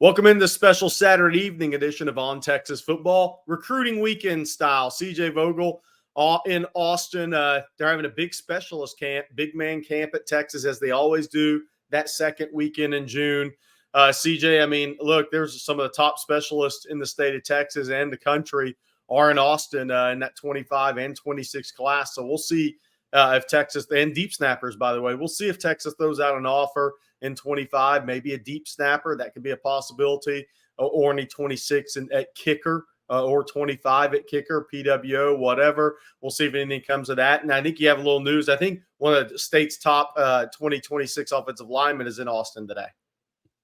Welcome in this special Saturday evening edition of On Texas Football, recruiting weekend style. CJ Vogel in Austin. They're having a big specialist camp, big man camp at Texas, as they always do that second weekend in June. CJ, I mean, look, there's some of the top specialists in the state of Texas and the country are in Austin in that 25 and 26 class. So we'll see if Texas, and deep snappers, by the way, we'll see if Texas throws out an offer in 25, maybe a deep snapper. That could be a possibility, or any 26 at kicker, or 25 at kicker, PWO, whatever. We'll see if anything comes of that. And I think you have a little news. I think one of the state's top 2026 offensive linemen is in Austin today.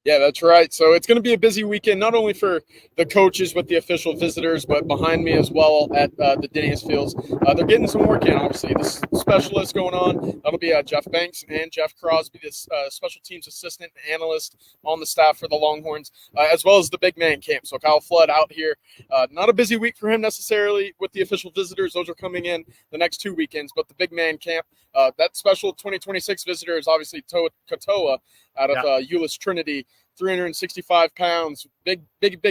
Yeah, that's right. So it's going to be a busy weekend, not only for the coaches with the official visitors, but behind me as well at the Denny's Fields. They're getting some work in, obviously. This specialist going on, that'll be Jeff Banks and Jeff Crosby, this special teams assistant and analyst on the staff for the Longhorns, as well as the big man camp. So Kyle Flood out here. Not a busy week for him necessarily with the official visitors. Those are coming in the next 2 weekends. But the big man camp, that special 2026 visitor is obviously Toa Katoa out of Euless Trinity. 365 pounds, big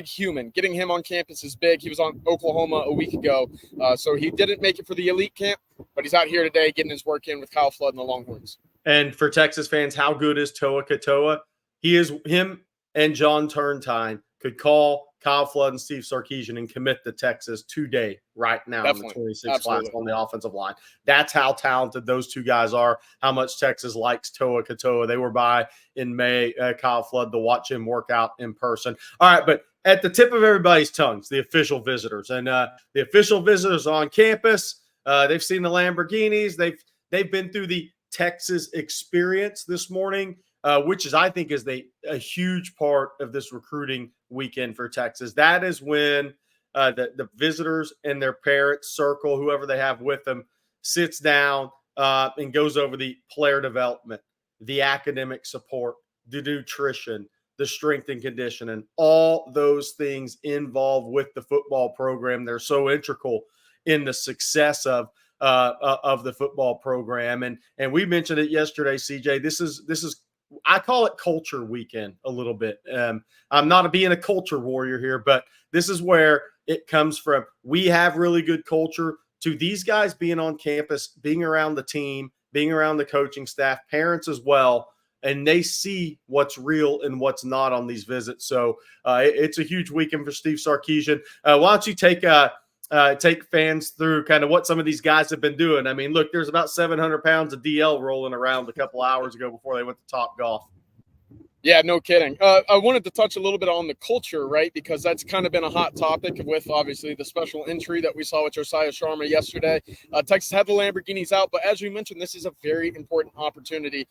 human. Getting him on campus is big. He was on Oklahoma a week ago, so he didn't make it for the elite camp, but he's out here today getting his work in with Kyle Flood and the Longhorns. And for Texas fans, how good is Toa Katoa? Him and John Turntine could call Kyle Flood and Steve Sarkisian and commit to Texas today, right now, Definitely. in the 26 class on the offensive line. That's how talented those two guys are, how much Texas likes Toa Katoa. They were by in May, Kyle Flood, to watch him work out in person. All right, but at the tip of everybody's tongues, the official visitors. And the official visitors on campus, they've seen the Lamborghinis. They've been through the Texas experience this morning, which I think is a huge part of this recruiting weekend for Texas. That is when the visitors and their parents circle, whoever they have with them, sits down and goes over the player development, the academic support, the nutrition, the strength and conditioning, all those things involved with the football program. They're so integral in the success of the football program. And we mentioned it yesterday, CJ. This is I call it culture weekend a little bit. I'm not being a culture warrior here, but this is where it comes from. We have really good culture, to these guys being on campus, being around the team, being around the coaching staff, parents as well, and they see what's real and what's not on these visits. So it's a huge weekend for Steve Sarkisian. Why don't you take fans through kind of what some of these guys have been doing? I mean, look, there's about 700 pounds of DL rolling around a couple hours ago before they went to Top Golf. Yeah, no kidding. I wanted to touch a little bit on the culture, right? Because that's kind of been a hot topic with, obviously, the special entry that we saw with Josiah Sharma yesterday. Texas had the Lamborghinis out, but as we mentioned, this is a very important opportunity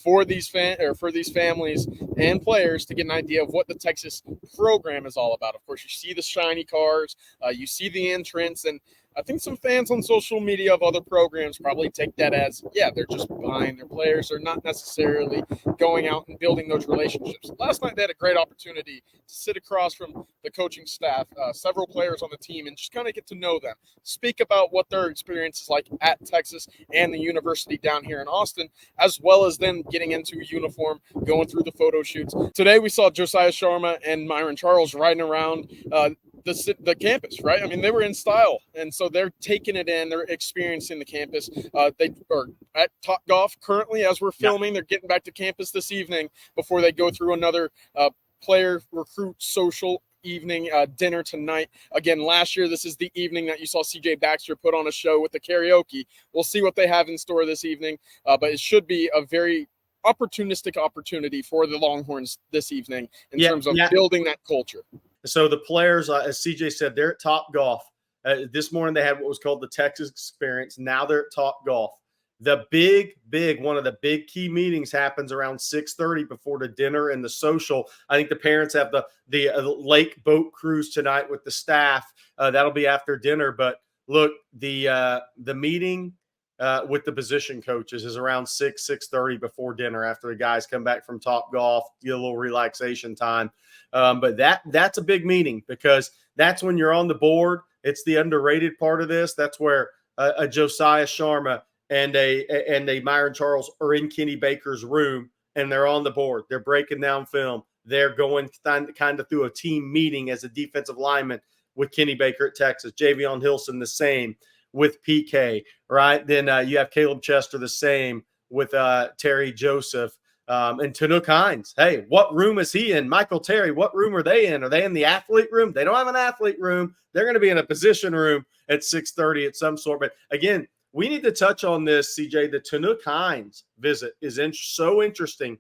for these families and players to get an idea of what the Texas program is all about. Of course, you see the shiny cars, you see the entrance, and I think some fans on social media of other programs probably take that as, yeah, they're just buying their players. They're not necessarily going out and building those relationships. Last night, they had a great opportunity to sit across from the coaching staff, several players on the team, and just kind of get to know them, speak about what their experience is like at Texas and the university down here in Austin, as well as them getting into a uniform, going through the photo shoots. Today, we saw Josiah Sharma and Myon Charles riding around the campus, right? I mean, they were in style, and so they're taking it in. They're experiencing the campus. They are at Top Golf currently as we're filming. They're getting back to campus this evening before they go through another player recruit social evening dinner tonight. Again, last year, this is the evening that you saw CJ Baxter put on a show with the karaoke. We'll see what they have in store this evening, but it should be a very opportunistic opportunity for the Longhorns this evening in terms of building that culture. So the players, as CJ said, they're at Top Golf. This morning they had what was called the Texas Experience. Now they're at Top Golf. The one of the big key meetings happens around 6:30 before the dinner and the social. I think the parents have the lake boat cruise tonight with the staff. That'll be after dinner. But look, the meeting with the position coaches is around 6:30 before dinner, after the guys come back from Top Golf, get a little relaxation time. But that's a big meeting, because that's when you're on the board. It's the underrated part of this. That's where a Josiah Sharma and a Myon Charles are in Kenny Baker's room, and they're on the board. They're breaking down film. they're going kind of through a team meeting as a defensive lineman with Kenny Baker at Texas. Javion Hilson, the same with PK, right? Then you have Caleb Chester, the same with Terry Joseph. And Tanook Hines, hey, what room is he in? Michael Terry, what room are they in? Are they in the athlete room? They don't have an athlete room. They're going to be in a position room at 6:30 at some sort. But again, we need to touch on this, CJ. The Tanook Hines visit is so interesting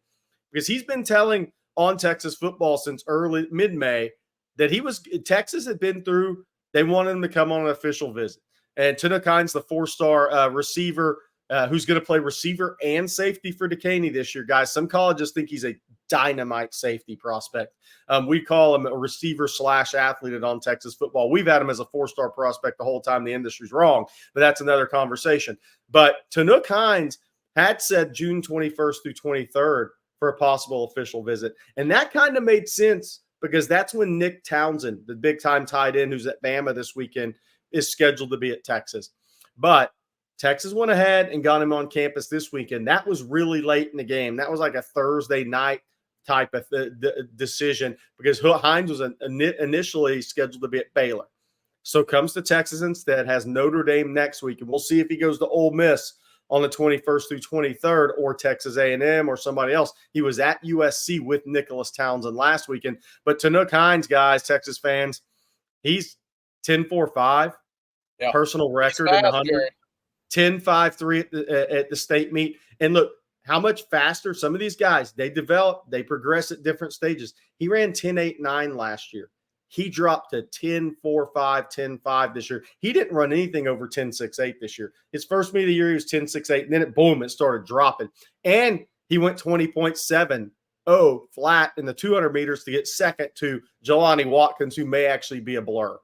because he's been telling On Texas Football since mid-May that Texas had been through, they wanted him to come on an official visit. And Tanook Hines, the 4-star receiver, who's going to play receiver and safety for Dekaney this year, guys. Some colleges think he's a dynamite safety prospect. We call him a receiver/athlete at On Texas Football. We've had him as a 4-star prospect the whole time. The industry's wrong, but that's another conversation. But Tanook Hines had said June 21st through 23rd for a possible official visit. And that kind of made sense because that's when Nick Townsend, the big-time tight end who's at Bama this weekend, is scheduled to be at Texas. But Texas went ahead and got him on campus this weekend. That was really late in the game. That was like a Thursday night type of decision because Hines was initially scheduled to be at Baylor. So comes to Texas instead, has Notre Dame next week, and we'll see if he goes to Ole Miss on the 21st through 23rd or Texas A&M or somebody else. He was at USC with Nicholas Townsend last weekend. But Tanook Hines, guys, Texas fans, he's 10.45, personal record in 100. 10.53 at the state meet. And look, how much faster some of these guys, they develop, they progress at different stages. He ran 10.89 last year. He dropped to 10.45, 10.5 this year. He didn't run anything over 10.68 this year. His first meet of the year, he was 10.68, and then it started dropping. And he went 20.70 flat in the 200 meters to get second to Jelani Watkins, who may actually be a blur.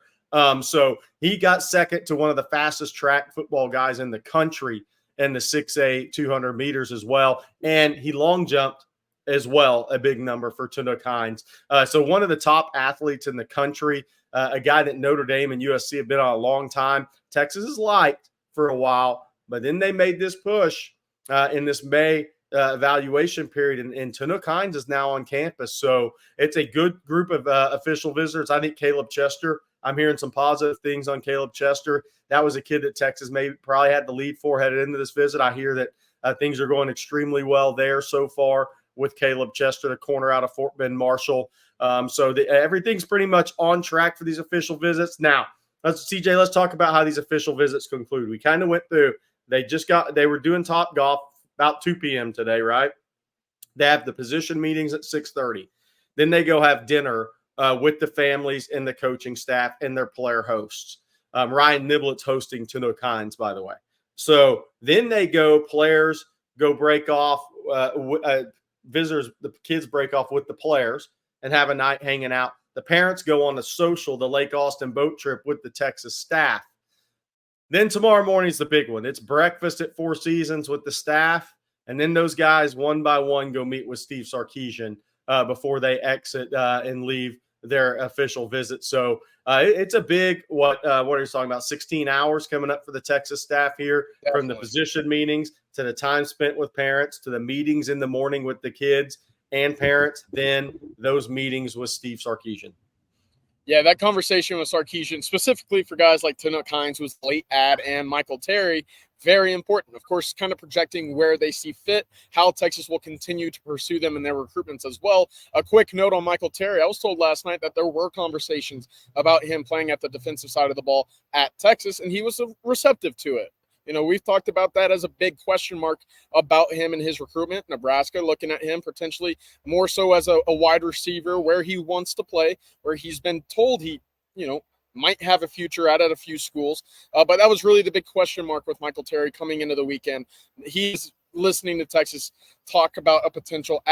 So he got second to one of the fastest track football guys in the country in the 6'8", 200 meters as well. And he long jumped as well, a big number for Tanook Hines. So one of the top athletes in the country, a guy that Notre Dame and USC have been on a long time. Texas has liked for a while, but then they made this push in this May evaluation period, and Tanook Hines is now on campus. So it's a good group of official visitors. I think Caleb Chester, I'm hearing some positive things on Caleb Chester. That was a kid that Texas probably had the lead for headed into this visit. I hear that things are going extremely well there so far with Caleb Chester, the corner out of Fort Bend Marshall. So everything's pretty much on track for these official visits. Now, CJ, let's talk about how these official visits conclude. We kind of went through. They were doing Top Golf about 2 p.m. today, right? They have the position meetings at 6:30. Then they go have dinner with the families and the coaching staff and their player hosts. Ryan Niblett's hosting Tanook Hines, by the way. So then players go break off, visitors, the kids break off with the players and have a night hanging out. The parents go on a social, the Lake Austin boat trip with the Texas staff. Then tomorrow morning is the big one. It's breakfast at Four Seasons with the staff. And then those guys, one by one, go meet with Steve Sarkisian before they exit and leave their official visit. So it's a big, what are you talking about, 16 hours coming up for the Texas staff here. Definitely. From the position meetings to the time spent with parents to the meetings in the morning with the kids and parents, then those meetings with Steve Sarkisian. Yeah, that conversation with Sarkisian, specifically for guys like Tanook Hines, who was late ad, and Michael Terry, very important. Of course, kind of projecting where they see fit, how Texas will continue to pursue them in their recruitments as well. A quick note on Michael Terry. I was told last night that there were conversations about him playing at the defensive side of the ball at Texas, and he was receptive to it. You know, we've talked about that as a big question mark about him and his recruitment. Nebraska looking at him potentially more so as a wide receiver where he wants to play, where he's been told he, might have a future at a few schools. But that was really the big question mark with Michael Terry coming into the weekend. He's listening to Texas talk about a potential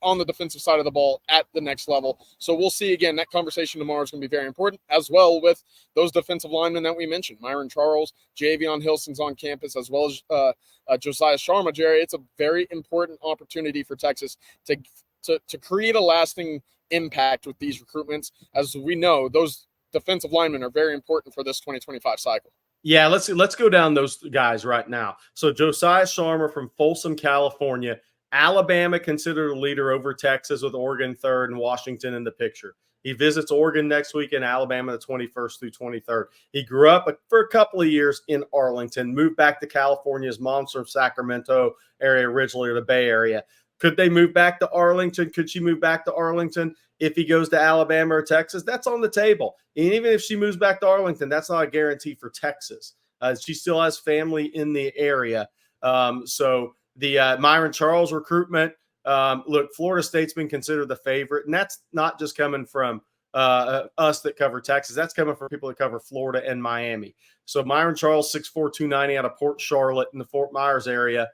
on the defensive side of the ball at the next level. So we'll see. Again, that conversation tomorrow is going to be very important, as well with those defensive linemen that we mentioned. Myon Charles, Javion Hilson's on campus, as well as Josiah Sharma. Gerry, it's a very important opportunity for Texas to create a lasting impact with these recruitments. As we know, those defensive linemen are very important for this 2025 cycle. Yeah, let's go down those guys right now. So Josiah Sharma from Folsom, California, Alabama considered a leader over Texas with Oregon third and Washington in the picture. He visits Oregon next week and Alabama the 21st through 23rd. He grew up for a couple of years in Arlington, moved back to California's monster of Sacramento area originally, or the Bay Area. Could they move back to Arlington? Could she move back to Arlington if he goes to Alabama or Texas? That's on the table. And even if she moves back to Arlington, that's not a guarantee for Texas. She still has family in the area. So the Myon Charles recruitment, look, Florida State's been considered the favorite, and that's not just coming from us that cover Texas. That's coming from people that cover Florida and Miami. So Myon Charles, 6'4", 290 out of Port Charlotte in the Fort Myers area.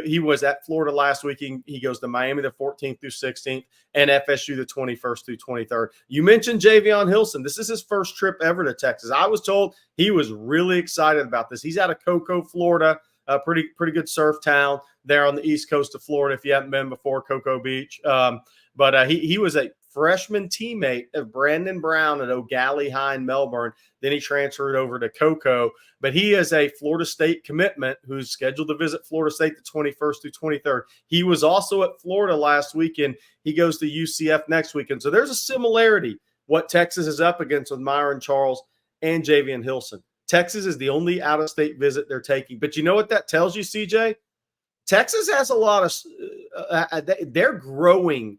He was at Florida last week. He goes to Miami the 14th through 16th and FSU the 21st through 23rd. You mentioned Javion Hilson. This is his first trip ever to Texas. I was told he was really excited about this. He's out of Cocoa, Florida, a pretty good surf town there on the east coast of Florida, if you haven't been before, Cocoa Beach. But he was a freshman teammate of Brandon Brown at O'Galley High in Melbourne. Then he transferred over to Cocoa. But he is a Florida State commitment who's scheduled to visit Florida State the 21st through 23rd. He was also at Florida last weekend. He goes to UCF next weekend. So there's a similarity what Texas is up against with Myon Charles and Javion Hilson. Texas is the only out-of-state visit they're taking. But you know what that tells you, CJ? Texas has a lot of they're growing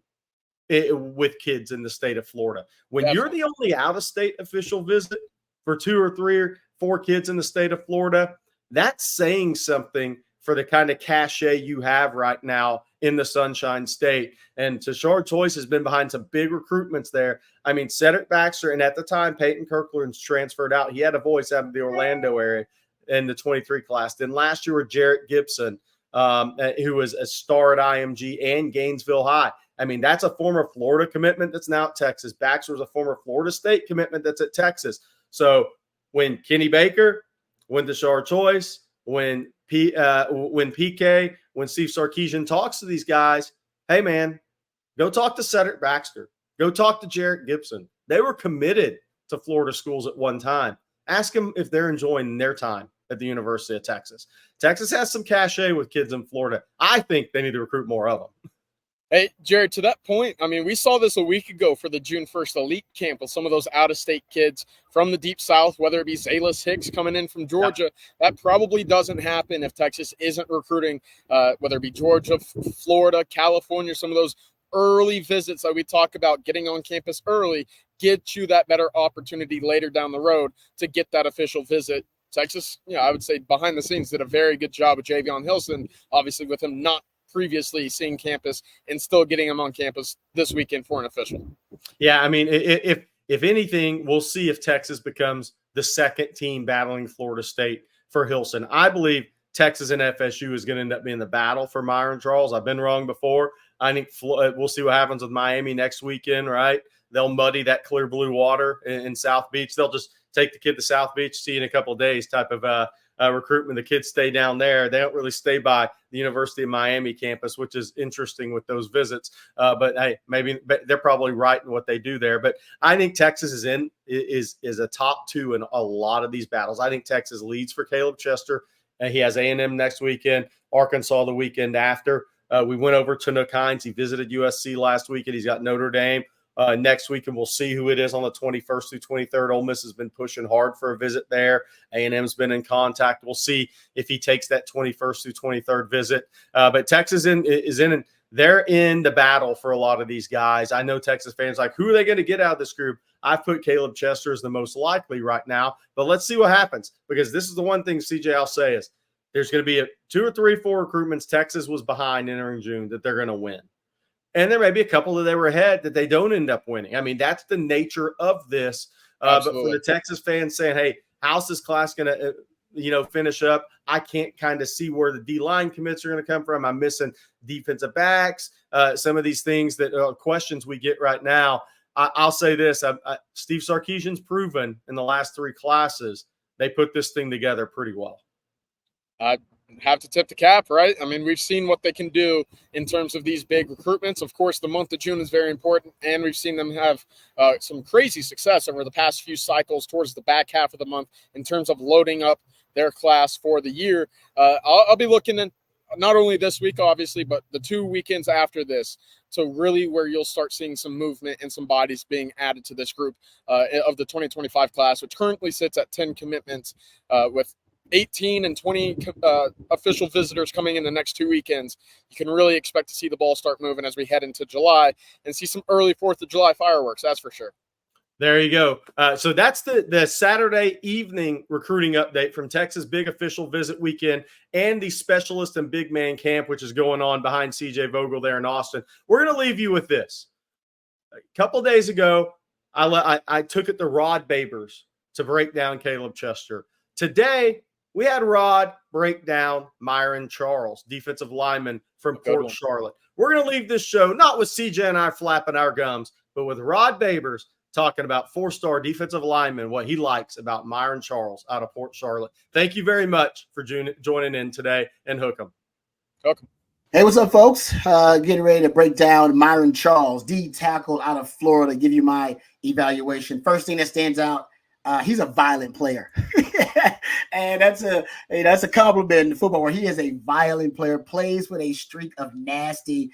with kids in the state of Florida. When Definitely. You're the only out-of-state official visit for 2 or 3 or 4 kids in the state of Florida, that's saying something for the kind of cachet you have right now in the Sunshine State. And Tashard Choice has been behind some big recruitments there. I mean, Cedric Baxter, and at the time, Peyton Kirkland's transferred out. He had a voice out of the Orlando area in the 23 class. Then last year with Jarrett Gibson, who was a star at IMG and Gainesville High. I mean, that's a former Florida commitment that's now at Texas. Baxter was a former Florida State commitment that's at Texas. So when Kenny Baker, when Tashard Choice, when PK, when Steve Sarkisian talks to these guys, hey, man, go talk to Cedric Baxter. Go talk to Jarrett Gibson. They were committed to Florida schools at one time. Ask them if they're enjoying their time at the University of Texas. Texas has some cachet with kids in Florida. I think they need to recruit more of them. Hey, Gerry, to that point, I mean, we saw this a week ago for the June 1st Elite Camp with some of those out-of-state kids from the Deep South, whether it be Zalis Hicks coming in from Georgia. Yeah. That probably doesn't happen if Texas isn't recruiting, whether it be Georgia, Florida, California, some of those early visits that we talk about getting on campus early, get you that better opportunity later down the road to get that official visit. Texas, I would say behind the scenes did a very good job with Javion Hilson, obviously with him not previously seeing campus and still getting him on campus this weekend for an official. Yeah, I mean, if anything, we'll see if Texas becomes the second team battling Florida State for Hilson. I believe Texas and FSU is going to end up being the battle for Myon Charles. I've been wrong before. I think we'll see what happens with Miami next weekend, right? They'll muddy that clear blue water in South Beach. They'll just take the kid to South Beach, see you in a couple of days type of recruitment. The kids stay down there. They don't really stay by the University of Miami campus, which is interesting with those visits. But hey, maybe they're probably right in what they do there. But I think Texas is a top 2 in a lot of these battles. I think Texas leads for Caleb Chester. He has A&M next weekend, Arkansas the weekend after. We went over to Tanook Hines. He visited USC last week, and he's got Notre Dame next week, and we'll see who it is on the 21st through 23rd. Ole Miss has been pushing hard for a visit there. A&M's been in contact. We'll see if he takes that 21st through 23rd visit. But Texas they're in the battle for a lot of these guys. I know Texas fans like, who are they going to get out of this group? I've put Caleb Chester as the most likely right now, but let's see what happens, because this is the one thing, CJ, I'll say is there's going to be 2 or 3, 4 recruitments Texas was behind entering June that they're going to win. And there may be a couple that they were ahead that they don't end up winning. I mean, that's the nature of this. But for the Texas fans saying, hey, how's this class going to, finish up? I can't kind of see where the D-line commits are going to come from. I'm missing defensive backs. Some of these things that questions we get right now. I'll say this. Steve Sarkisian's proven in the last 3 classes, they put this thing together pretty well. I have to tip the cap, right? I mean, we've seen what they can do in terms of these big recruitments. Of course, the month of June is very important, and we've seen them have some crazy success over the past few cycles towards the back half of the month in terms of loading up their class for the year. I'll be looking not only this week, obviously, but the 2 weekends after this. So really where you'll start seeing some movement and some bodies being added to this group of the 2025 class, which currently sits at 10 commitments with 18 and 20 official visitors coming in the next 2 weekends. You can really expect to see the ball start moving as we head into July and see some early 4th of July fireworks, that's for sure. There you go. So that's the Saturday evening recruiting update from Texas Big Official Visit Weekend and the Specialist and Big Man Camp, which is going on behind CJ Vogel there in Austin. We're going to leave you with this. A couple days ago, I took it to Rod Babers to break down Caleb Chester. Today, we had Rod break down Myon Charles, defensive lineman from Port Charlotte. We're going to leave this show not with CJ and I flapping our gums, but with Rod Babers talking about 4-star defensive lineman, what he likes about Myon Charles out of Port Charlotte. Thank you very much for joining in today, and hook 'em. Hook 'em. Hey, what's up, folks? Getting ready to break down Myon Charles, D tackle out of Florida. Give you my evaluation. First thing that stands out, he's a violent player. And that's a compliment in football, where he is a violent player, plays with a streak of nasty,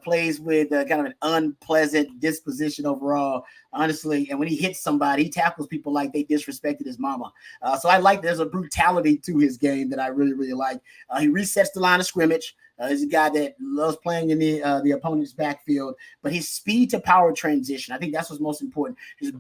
plays with kind of an unpleasant disposition overall, honestly. And when he hits somebody, he tackles people like they disrespected his mama. So I like there's a brutality to his game that I really, really like. He resets the line of scrimmage. He's a guy that loves playing in the opponent's backfield, but his speed to power transition, I think that's what's most important. His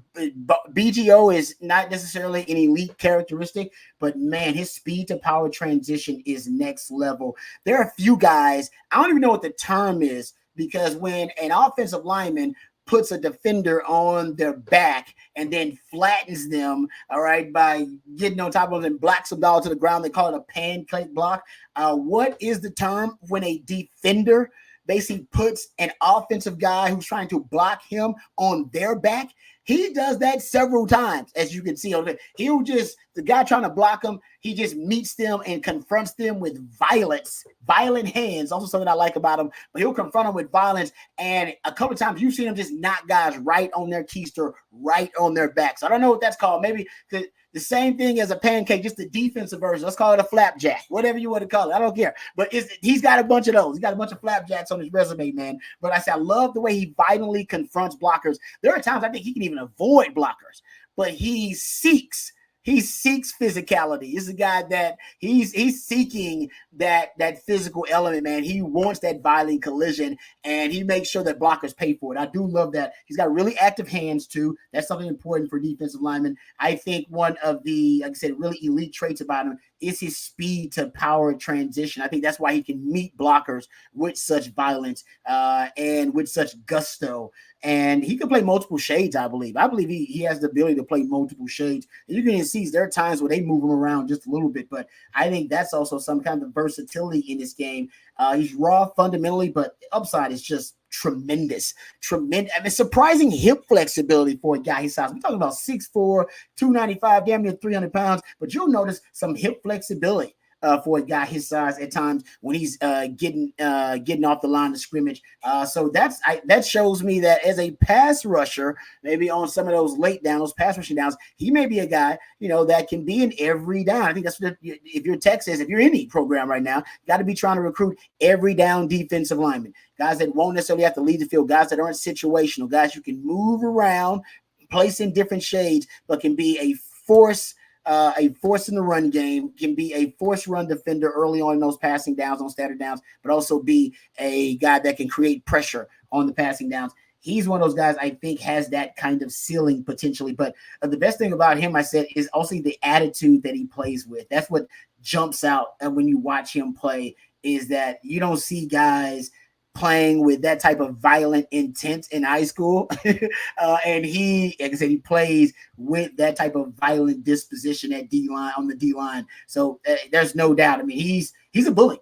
BGO is not necessarily an elite characteristic, but man, his speed to power transition is next level. There are a few guys, I don't even know what the term is, because when an offensive lineman puts a defender on their back and then flattens them, all right, by getting on top of them and blocks them down to the ground, they call it a pancake block. What is the term when a defender basically puts an offensive guy who's trying to block him on their back? He does that several times, as you can see. He'll just, the guy trying to block him, he just meets them and confronts them with violence, violent hands. Also something I like about him, but he'll confront them with violence. And a couple of times you've seen him just knock guys right on their keister, right on their backs. I don't know what that's called. Maybe the same thing as a pancake, just the defensive version. Let's call it a flapjack, whatever you want to call it. I don't care. But he's got a bunch of those. He's got a bunch of flapjacks on his resume, man. But I love the way he violently confronts blockers. There are times I think he can even avoid blockers, but he seeks physicality. He's a guy that he's seeking that physical element, man. He wants that violent collision, and he makes sure that blockers pay for it. I do love that. He's got really active hands too. That's something important for defensive linemen. I think one of the, like I said, really elite traits about him is his speed to power transition. I think that's why he can meet blockers with such violence and with such gusto. And he can play multiple shades, I believe. I believe he has the ability to play multiple shades. And you can see there are times where they move him around just a little bit, but I think that's also some kind of versatility in this game. He's raw fundamentally, but the upside is just tremendous. I mean, surprising hip flexibility for a guy his size. We're talking about 6'4", 295, damn near 300 pounds, but you'll notice some hip flexibility for a guy his size at times when he's getting off the line of scrimmage. So that shows me that as a pass rusher, maybe on some of those late downs, those pass rushing downs, he may be a guy, that can be in every down. I think that's what, if you're Texas, if you're any program right now, you got to be trying to recruit every down defensive lineman, guys that won't necessarily have to lead the field, guys that aren't situational, guys you can move around, place in different shades, but can be a force in the run game, can be a force run defender early on in those passing downs, on standard downs, but also be a guy that can create pressure on the passing downs. He's one of those guys I think has that kind of ceiling potentially. But the best thing about him, I said, is also the attitude that he plays with. That's what jumps out when you watch him play, is that you don't see guys playing with that type of violent intent in high school. And he, like I said, he plays with that type of violent disposition at D-line, on the D-line. So there's no doubt. I mean, he's a bully.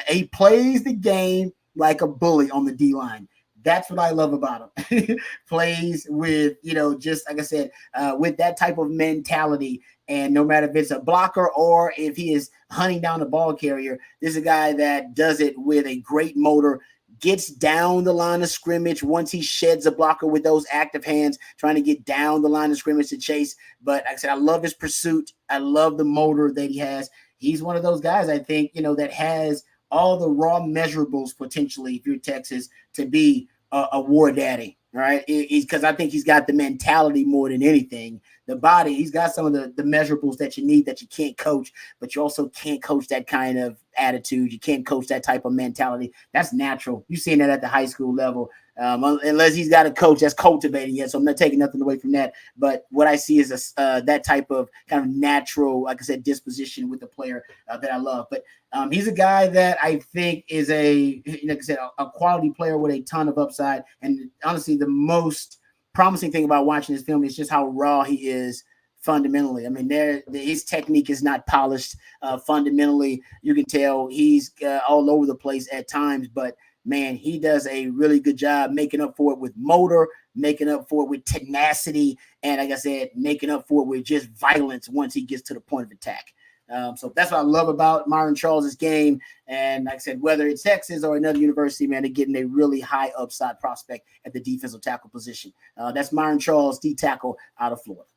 He plays the game like a bully on the D-line. That's what I love about him. Plays with, just like I said, with that type of mentality. And no matter if it's a blocker or if he is hunting down the ball carrier, this is a guy that does it with a great motor, gets down the line of scrimmage once he sheds a blocker with those active hands, trying to get down the line of scrimmage to chase. But like I said, I love his pursuit. I love the motor that he has. He's one of those guys, I think, that has all the raw measurables potentially if you're Texas to be a war daddy, right? Because I think he's got the mentality more than anything. The body, he's got some of the measurables that you need that you can't coach, but you also can't coach that kind of attitude. You can't coach that type of mentality. That's natural. You're seeing that at the high school level. Unless he's got a coach that's cultivating it. So I'm not taking nothing away from that. But what I see is that type of kind of natural, like I said, disposition with the player that I love. But he's a guy that I think is like I said, a quality player with a ton of upside. And honestly, the most promising thing about watching this film is just how raw he is fundamentally. I mean, his technique is not polished. Fundamentally, you can tell he's all over the place at times, but man, he does a really good job making up for it with motor, making up for it with tenacity, and like I said, making up for it with just violence once he gets to the point of attack. So that's what I love about Myon Charles' game. And like I said, whether it's Texas or another university, man, they're getting a really high upside prospect at the defensive tackle position. That's Myon Charles, D tackle out of Florida.